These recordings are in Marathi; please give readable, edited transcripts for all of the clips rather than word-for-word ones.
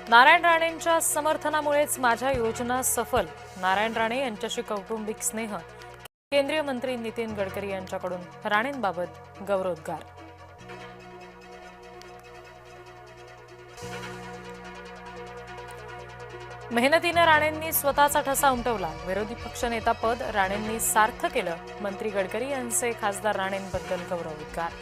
नारायण राणेंच्या समर्थनामुळेच माझ्या योजना सफल. नारायण राणे यांच्याशी कौटुंबिक स्नेह. केंद्रीय मंत्री नितीन गडकरी यांच्याकडून राणेंबाबत गौरवोद्गार. मेहनतीने राणेंनी स्वतःचा ठसा उमटवला. विरोधी पक्षनेता पद राणेंनी सार्थ केलं. मंत्री गडकरी यांचे खासदार राणेंबद्दल गौरवोद्गार.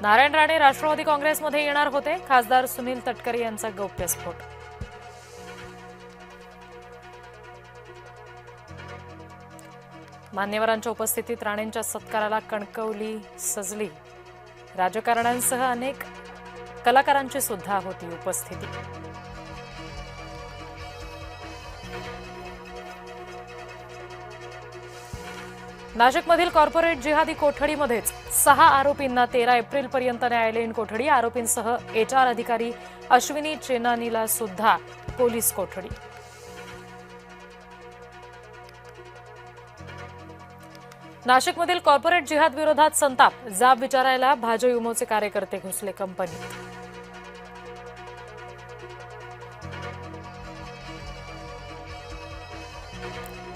नारायण राणे राष्ट्रवादी काँग्रेसमध्ये येणार होते. खासदार सुनील तटकरे यांचा गौप्यस्फोट. मान्यवरांच्या उपस्थितीत राणेंच्या सत्काराला कणकवली सजली. राजकारण्यांसह अनेक कलाकारांची सुद्धा होती उपस्थिती. नाशिकमधील कॉर्पोरेट जिहादी कोठडीमध्येच 6 आरोपींना 13 एप्रिलपर्यंत न्यायालयीन कोठडी. आरोपींसह HR अधिकारी अश्विनी चेनानीला सुद्धा पोलीस कोठडी. नाशिकमधील कॉर्पोरेट जिहाद विरोधात संताप. जाब विचारायला भाजयुमोचे कार्यकर्ते घुसले कंपनीत.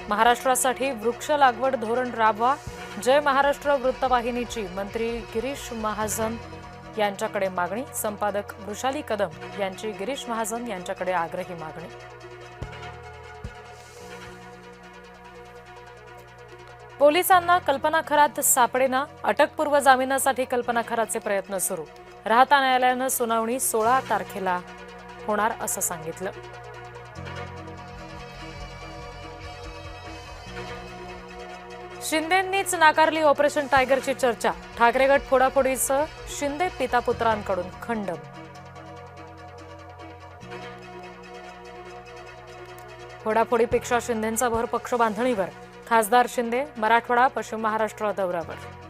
महाराष्ट्रासाठी वृक्ष लागवड धोरण राबवा. जय महाराष्ट्र वृत्तवाहिनीची मंत्री गिरीश महाजन यांच्याकडे मागणी. संपादक वृषाली कदम यांची गिरीश महाजन यांच्याकडे आग्रही मागणी. पोलिसांना कल्पना खरात सापडेना. अटकपूर्व जामिनासाठी कल्पना खरातचे प्रयत्न सुरू. राहता न्यायालयानं सुनावणी 16 तारखेला होणार असं सांगितलं. शिंदेंनीच नाकारली ऑपरेशन टायगरची चर्चा. ठाकरे गट फोडाफोडीचं शिंदे पितापुत्रांकडून खंडन. फोडाफोडीपेक्षा शिंदेंचा भर पक्ष बांधणीवर. खासदार शिंदे मराठवाडा पश्चिम महाराष्ट्र दौऱ्यावर.